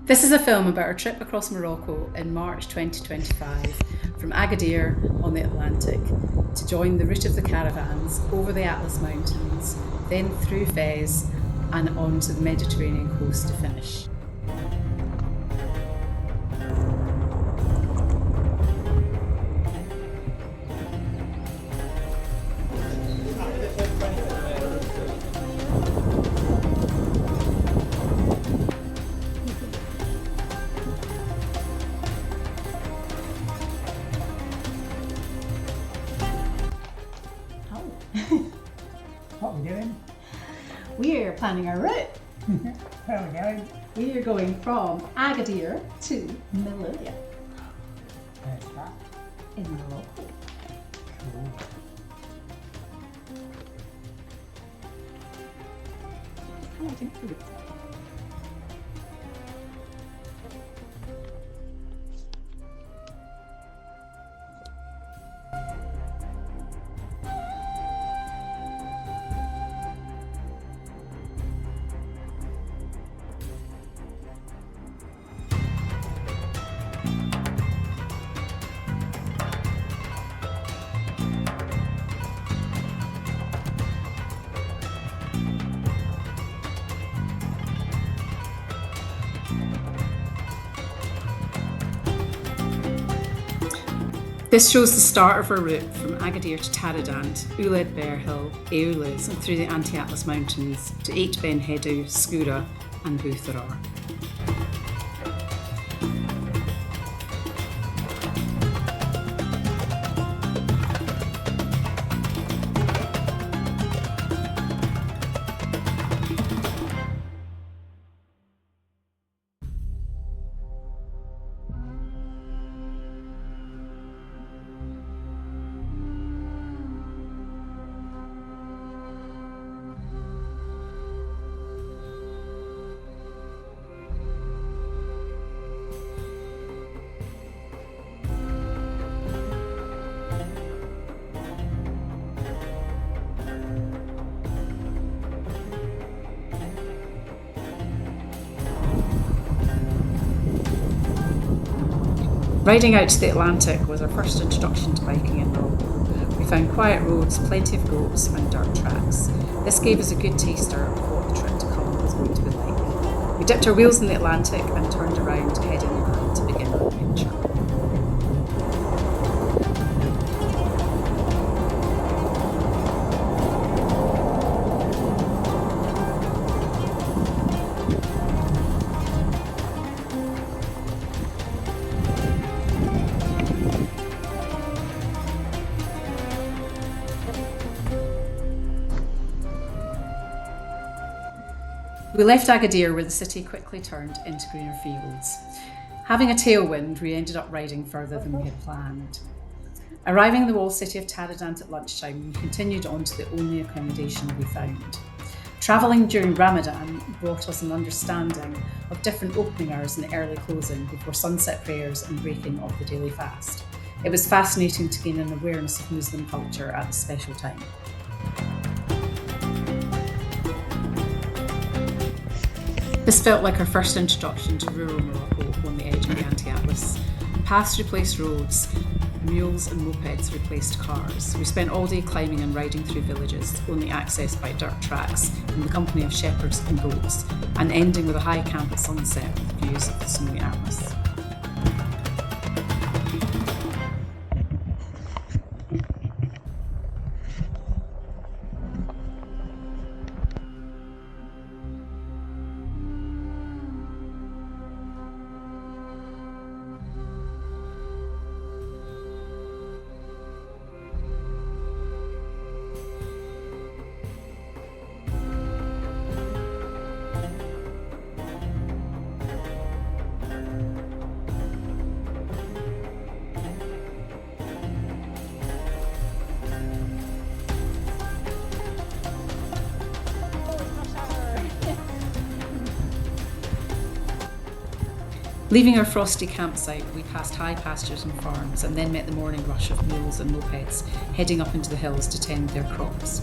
This is a film about our trip across Morocco in March 2025 from Agadir on the Atlantic to join the route of the caravans over the Atlas Mountains, then through Fez and on to the Mediterranean coast to finish. What are we doing? We're planning our route. Where are we going? We are going from Agadir to Melilla Where's that? in Morocco. Cool. Oh, I think we This shows the start of our route from Agadir to Taradant, Ouled Berhil, Aoules, and through the Anti-Atlas Mountains to Eight Ben Hedou, Skoura, and Bou Thurar. Riding out to the Atlantic was our first introduction to biking in Morocco. We found quiet roads, plenty of goats and dirt tracks. This gave us a good taster of what the trip to come was going to be like. We dipped our wheels in the Atlantic and turned around to head inland to begin our adventure. We left Agadir where the city quickly turned into greener fields. Having a tailwind, we ended up riding further than we had planned. Arriving in the walled city of Taradant at lunchtime, we continued on to the only accommodation we found. Travelling during Ramadan brought us an understanding of different opening hours and early closing before sunset prayers and breaking of the daily fast. It was fascinating to gain an awareness of Muslim culture at this special time. This felt like our first introduction to rural Morocco on the edge of the Anti-Atlas. Paths replaced roads, mules and mopeds replaced cars. We spent all day climbing and riding through villages, only accessed by dirt tracks, in the company of shepherds and goats, and ending with a high camp at sunset with views of the snowy Atlas. Leaving our frosty campsite, we passed high pastures and farms and then met the morning rush of mules and mopeds heading up into the hills to tend their crops.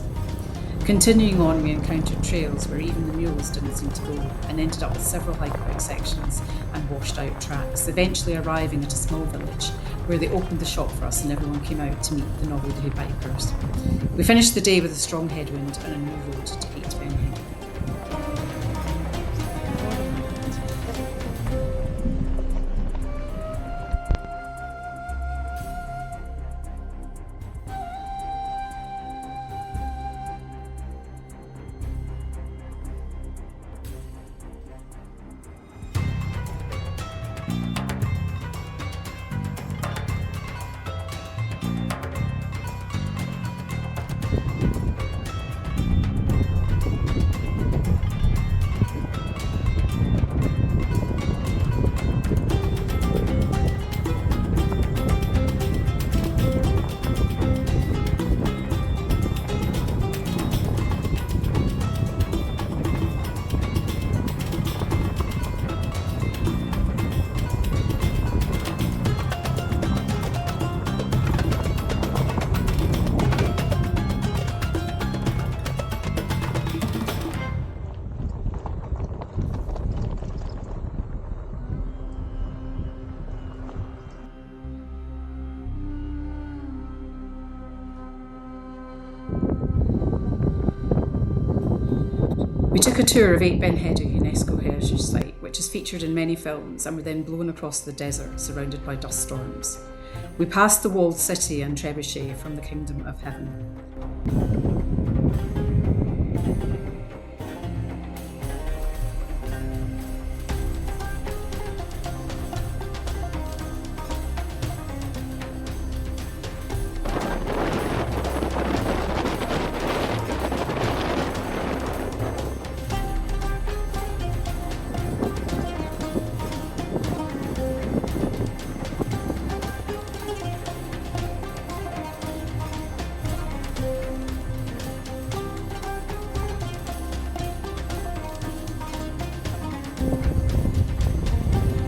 Continuing on, we encountered trails where even the mules didn't seem to go, and ended up with several hike-out sections and washed-out tracks, eventually arriving at a small village where they opened the shop for us and everyone came out to meet the Novelty bikers. We finished the day with a strong headwind and a new road to 8 Benhead. We took a tour of 8 Benhead, a UNESCO heritage site, which is featured in many films, and were then blown across the desert, surrounded by dust storms. We passed the walled city and trebuchet from the Kingdom of Heaven.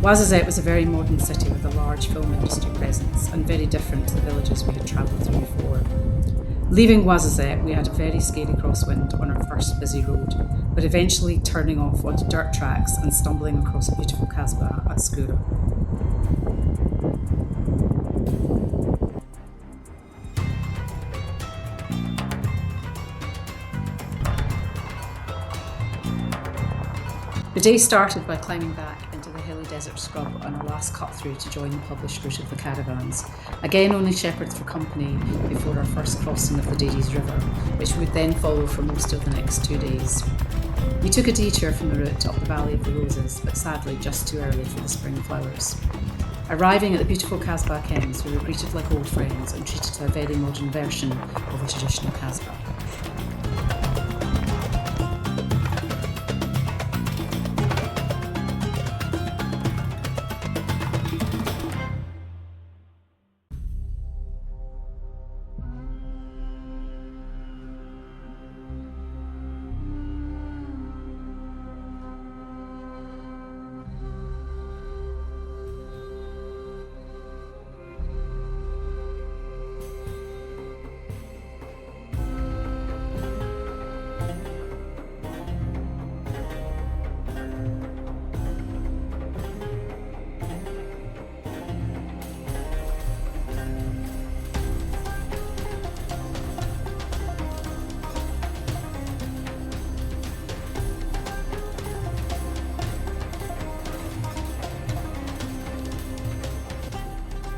Ouarzazate was a very modern city with a large film industry presence and very different to the villages we had travelled through before. Leaving Ouarzazate, we had a very scary crosswind on our first busy road, but eventually turning off onto dirt tracks and stumbling across a beautiful kasbah at Skura. The day started by climbing back into the hilly desert scrub on our last cut through to join the published route of the caravans. Again, only shepherds for company before our first crossing of the Dades River, which we would then follow for most of the next 2 days. We took a detour from the route up the Valley of the Roses, but sadly just too early for the spring flowers. Arriving at the beautiful Kasbah Kens, we were greeted like old friends and treated to a very modern version of a traditional Kasbah.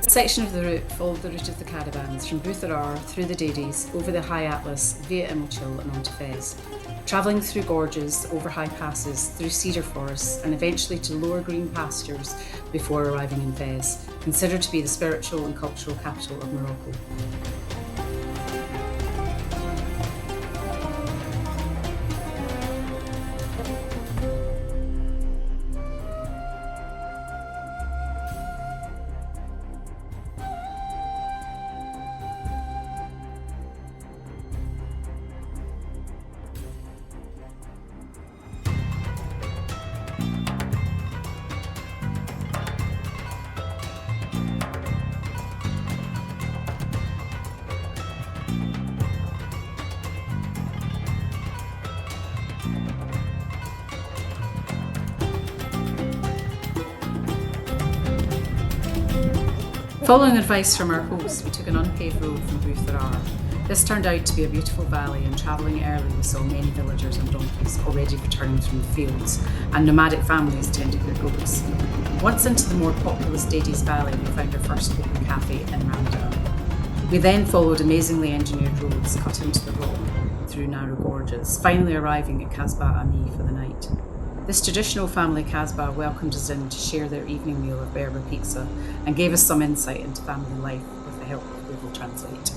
A section of the route followed the route of the caravans from Bouthar through the Dades, over the High Atlas, via Imilchil and onto Fez, travelling through gorges, over high passes, through cedar forests and eventually to lower green pastures before arriving in Fez, considered to be the spiritual and cultural capital of Morocco. Following advice from our host, we took an unpaved road from Butharar. This turned out to be a beautiful valley, and travelling early we saw many villagers on donkeys already returning from the fields, and nomadic families tending their goats. Once into the more populous Dades Valley, we found our first open cafe in Ramdar. We then followed amazingly engineered roads cut into the rock through narrow gorges, finally arriving at Kasbah Ami for the night. This traditional family Kasbah welcomed us in to share their evening meal of Berber pizza and gave us some insight into family life with the help of Google Translate.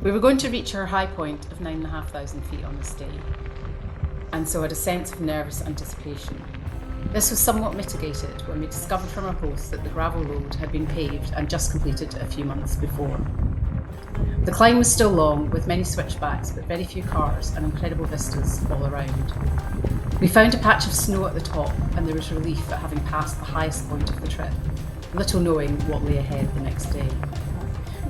We were going to reach our high point of 9,500 feet on this day, and so had a sense of nervous anticipation. This was somewhat mitigated when we discovered from our host that the gravel road had been paved and just completed a few months before. The climb was still long, with many switchbacks, but very few cars and incredible vistas all around. We found a patch of snow at the top, and there was relief at having passed the highest point of the trip, little knowing what lay ahead the next day.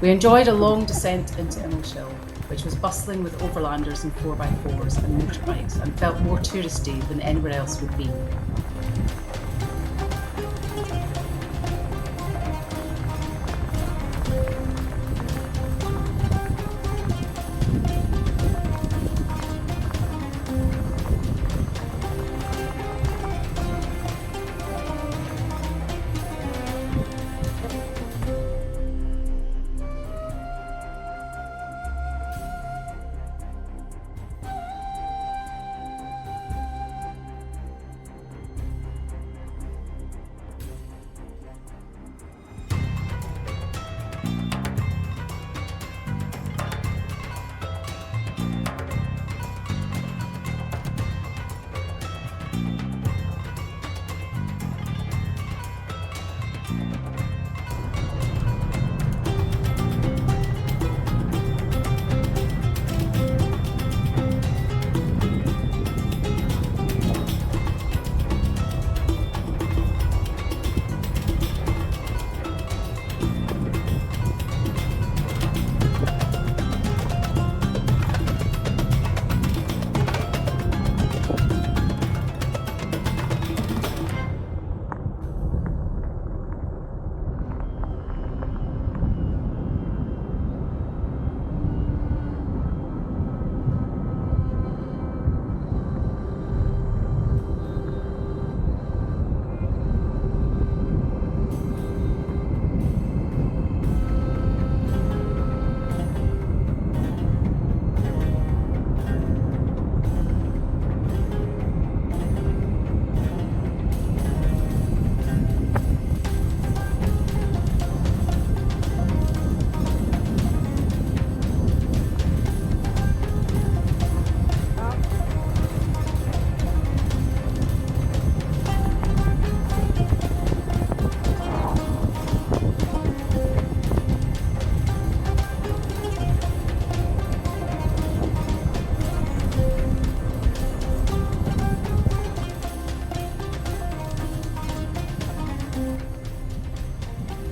We enjoyed a long descent into Immelshil, which was bustling with overlanders and 4x4s and motorbikes, and felt more touristy than anywhere else we'd been.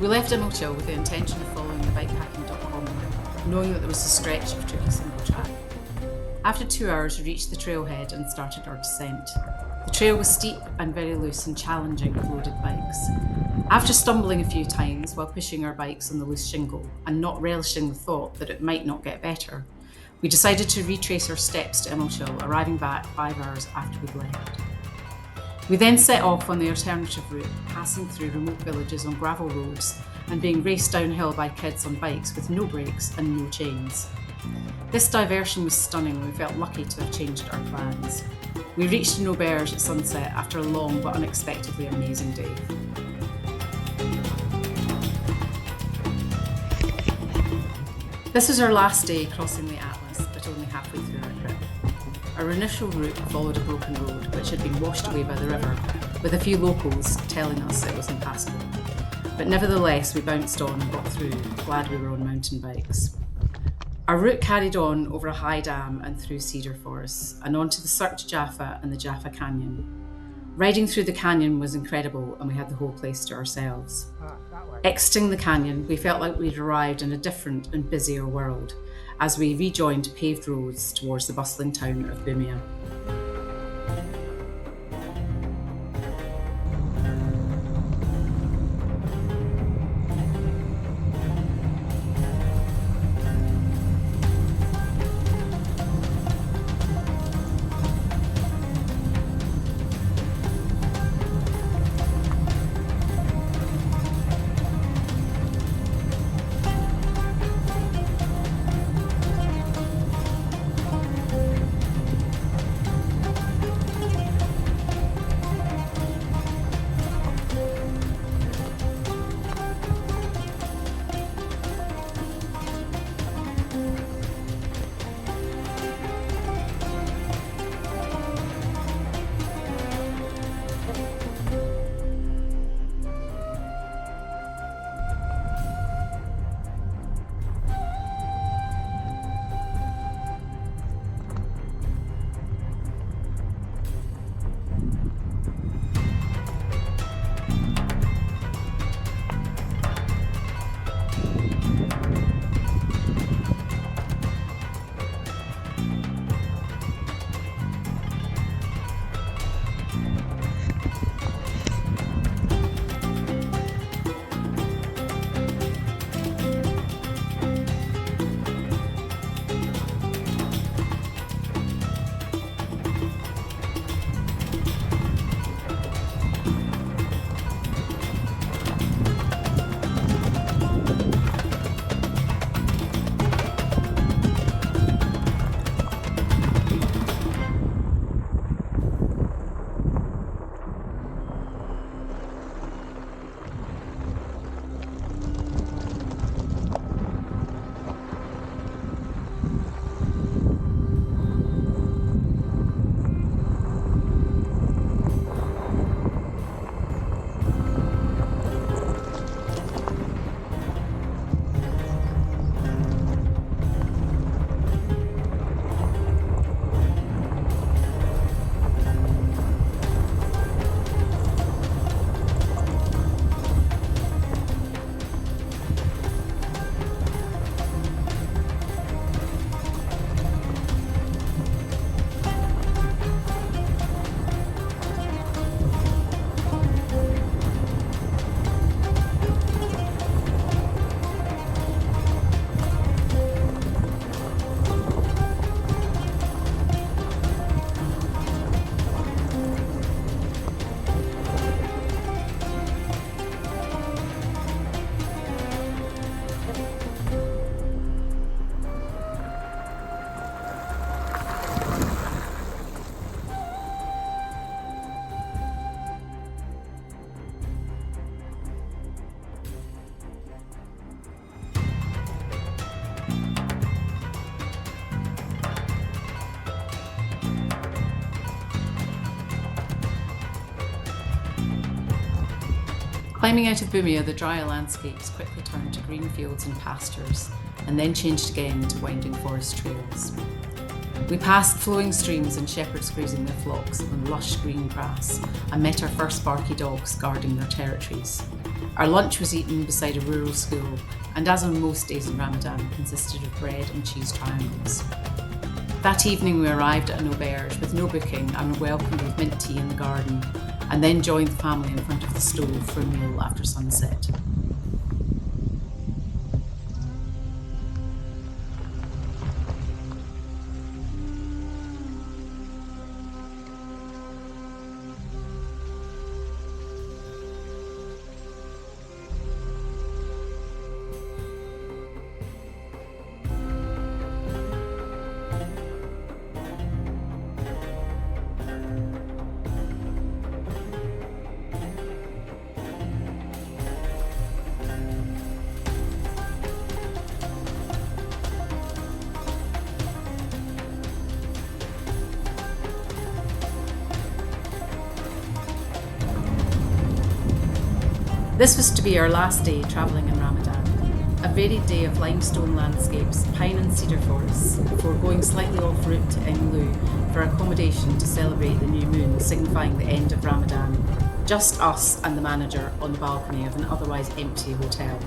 We left Imilchill with the intention of following the bikepacking.com route, knowing that there was a stretch of tricky single track. After 2 hours, we reached the trailhead and started our descent. The trail was steep and very loose and challenging with loaded bikes. After stumbling a few times while pushing our bikes on the loose shingle and not relishing the thought that it might not get better, we decided to retrace our steps to Imilchill, arriving back 5 hours after we'd left. We then set off on the alternative route, passing through remote villages on gravel roads and being raced downhill by kids on bikes with no brakes and no chains. This diversion was stunning and we felt lucky to have changed our plans. We reached an auberge at sunset after a long but unexpectedly amazing day. This was our last day crossing the Atlas, but only halfway through our trip. Our initial route followed a broken road which had been washed away by the river, with a few locals telling us it was impassable. But nevertheless, we bounced on and got through, glad we were on mountain bikes. Our route carried on over a high dam and through cedar forests, and onto the Cirque de Jaffa and the Jaffa Canyon. Riding through the canyon was incredible and we had the whole place to ourselves. Exiting the canyon, we felt like we'd arrived in a different and busier world as we rejoined paved roads towards the bustling town of Bumia. Climbing out of Bumia, the drier landscapes quickly turned to green fields and pastures, and then changed again to winding forest trails. We passed flowing streams and shepherds grazing their flocks on lush green grass and met our first barky dogs guarding their territories. Our lunch was eaten beside a rural school and, as on most days in Ramadan, consisted of bread and cheese triangles. That evening we arrived at an auberge with no booking and were welcomed with mint tea in the garden, and then joined the family in front of the stove for a meal after sunset. This was to be our last day travelling in Ramadan, a varied day of limestone landscapes, pine and cedar forests, before going slightly off route to Englu for accommodation to celebrate the new moon, signifying the end of Ramadan. Just us and the manager on the balcony of an otherwise empty hotel.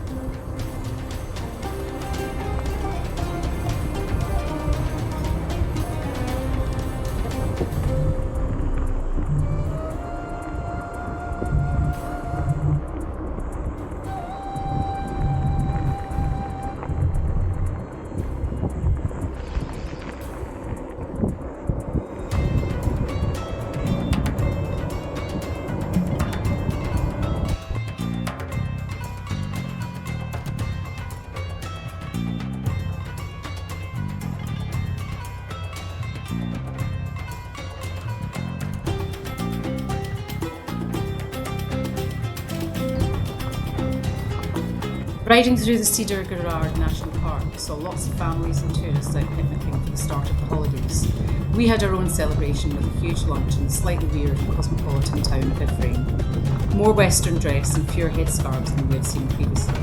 Riding through the Cedar Gerard National Park saw lots of families and tourists out picnicking for the start of the holidays. We had our own celebration with a huge lunch in the slightly weird and cosmopolitan town of Ifrane. More Western dress and fewer headscarves than we had seen previously.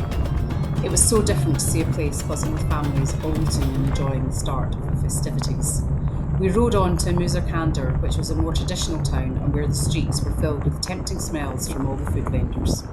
It was so different to see a place buzzing with families all eating and enjoying the start of the festivities. We rode on to Musa Kandar, which was a more traditional town and where the streets were filled with tempting smells from all the food vendors.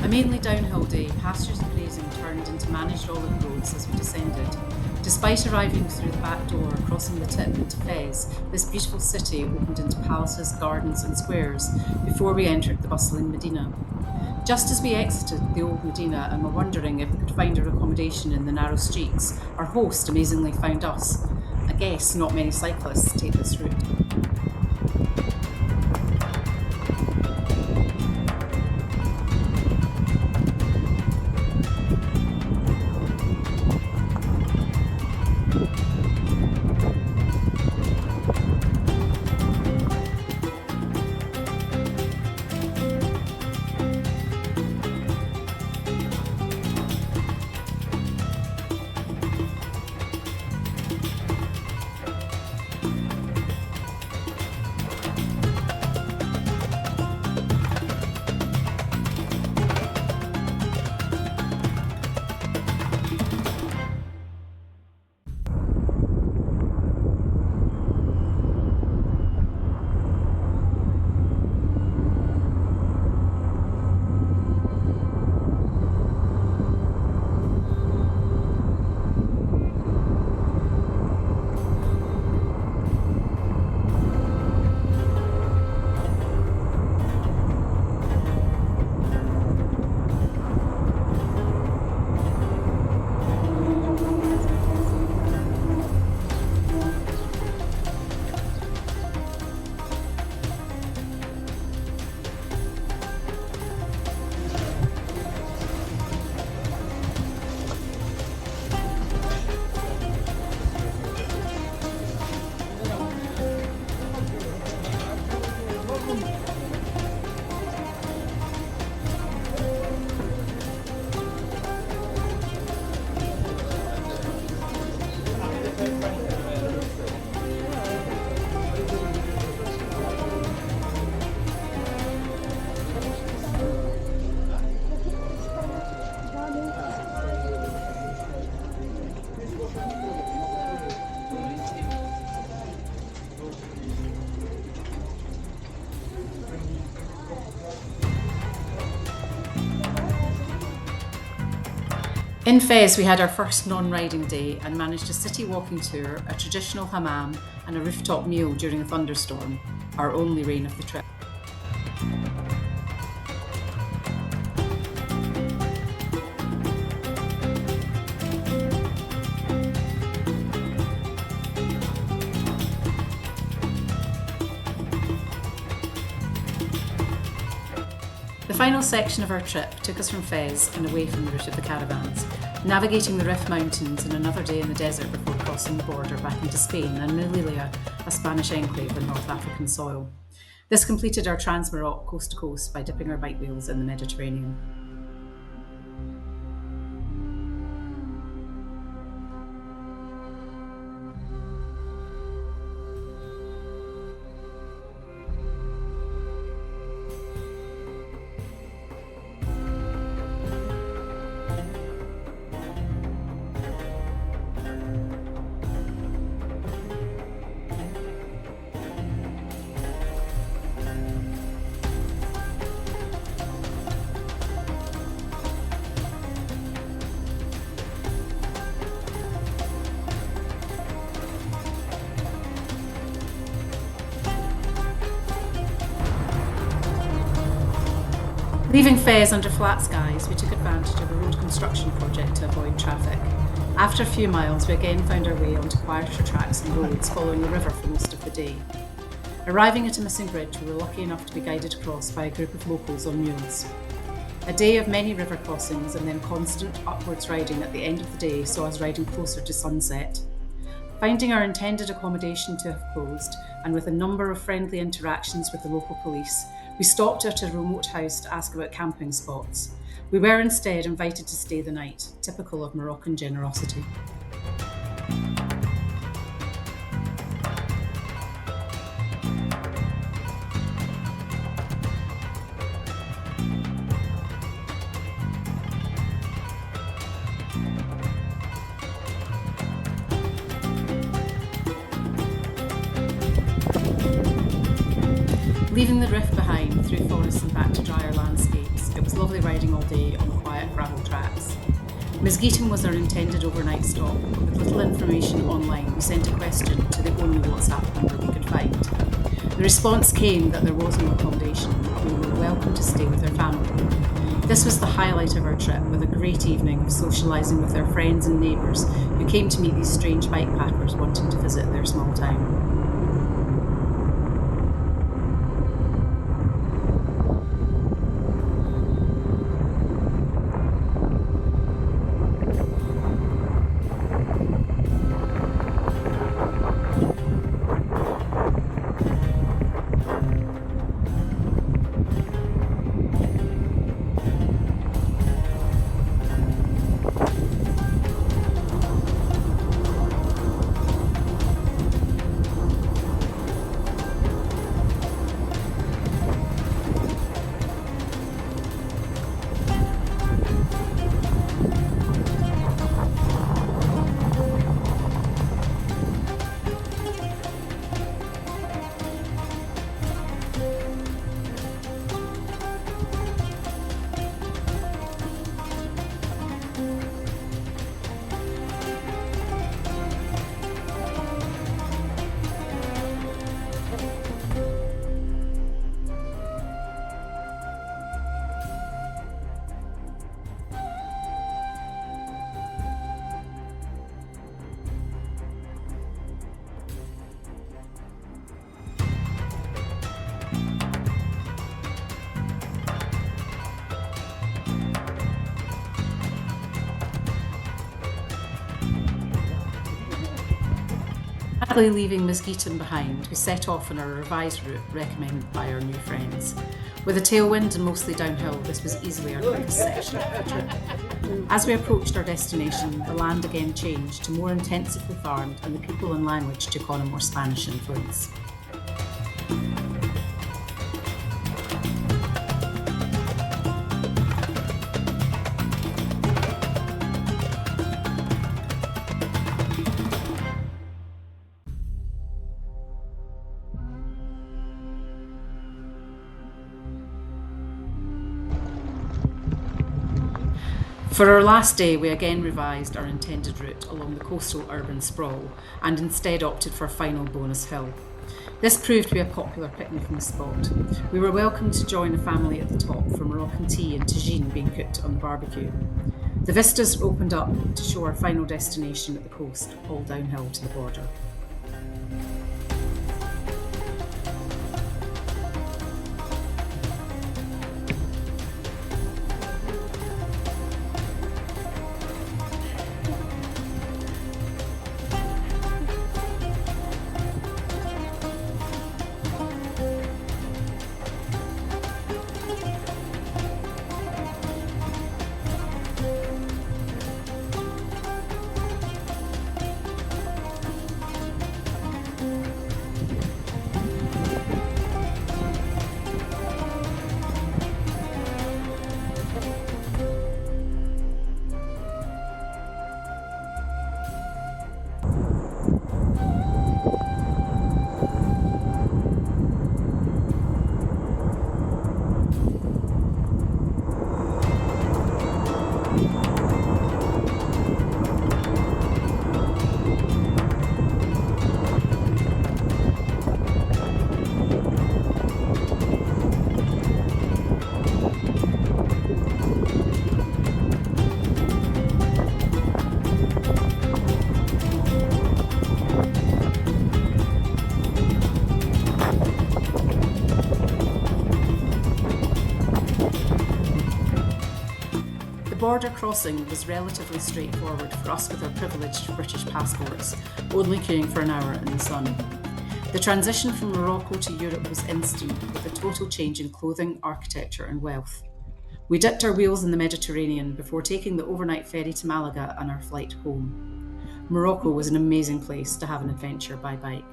A mainly downhill day, pastures and grazing turned into managed olive roads as we descended. Despite arriving through the back door, crossing the tip into Fez, this beautiful city opened into palaces, gardens and squares before we entered the bustling Medina. Just as we exited the old Medina and were wondering if we could find our accommodation in the narrow streets, our host amazingly found us. I guess not many cyclists take this route. In Fez, we had our first non-riding day and managed a city walking tour, a traditional hammam, and a rooftop meal during a thunderstorm, our only rain of the trip. The final section of our trip took us from Fez and away from the route of the caravans, navigating the Rif Mountains and another day in the desert before crossing the border back into Spain and Melilla, a Spanish enclave on North African soil. This completed our Trans-Maroc coast to coast by dipping our bike wheels in the Mediterranean. Leaving Fez under flat skies, we took advantage of a road construction project to avoid traffic. After a few miles, we again found our way onto quieter tracks and roads following the river for most of the day. Arriving at a missing bridge, we were lucky enough to be guided across by a group of locals on mules. A day of many river crossings and then constant upwards riding at the end of the day saw us riding closer to sunset. Finding our intended accommodation to have closed, and with a number of friendly interactions with the local police, we stopped at a remote house to ask about camping spots. We were instead invited to stay the night, typical of Moroccan generosity. Leaving the Rif behind through forests and back to drier landscapes, it was lovely riding all day on quiet gravel tracks. Mesgitan was our intended overnight stop. With little information online, we sent a question to the only WhatsApp number we could find. The response came that there was no accommodation, but we were welcome to stay with our family. This was the highlight of our trip, with a great evening of socialising with our friends and neighbours who came to meet these strange bikepackers wanting to visit their small town. Sadly leaving Mesgitan behind, we set off on our revised route recommended by our new friends. With a tailwind and mostly downhill, this was easily our quickest section of the trip. As we approached our destination, the land again changed to more intensively farmed and the people and language took on a more Spanish influence. For our last day, we again revised our intended route along the coastal urban sprawl and instead opted for a final bonus hill. This proved to be a popular picnicking spot. We were welcomed to join a family at the top for Moroccan tea and tagine being cooked on the barbecue. The vistas opened up to show our final destination at the coast, all downhill to the border. The border crossing was relatively straightforward for us with our privileged British passports, only queuing for an hour in the sun. The transition from Morocco to Europe was instant, with a total change in clothing, architecture and wealth. We dipped our wheels in the Mediterranean before taking the overnight ferry to Malaga and our flight home. Morocco was an amazing place to have an adventure by bike.